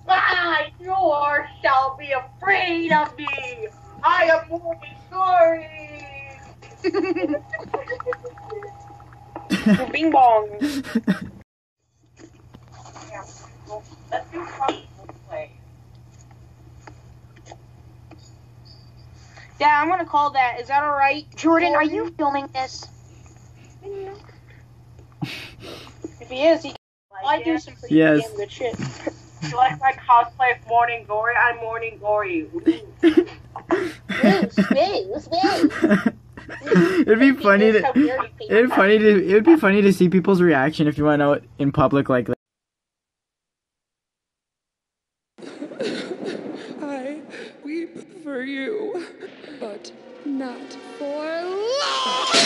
I nor shall be afraid of me. I am Morning Glory. Bing bong. Let's do fun play. Yeah, I'm gonna call that. Is that alright? Jordan, are you filming this? If he is, he can. I do some pretty Yes. damn good shit. You like my cosplay of Morning Glory? I'm Morning Glory. It'd be funny to. It'd be funny to see people's reaction if you went out in public like that. I weep for you, but not for long.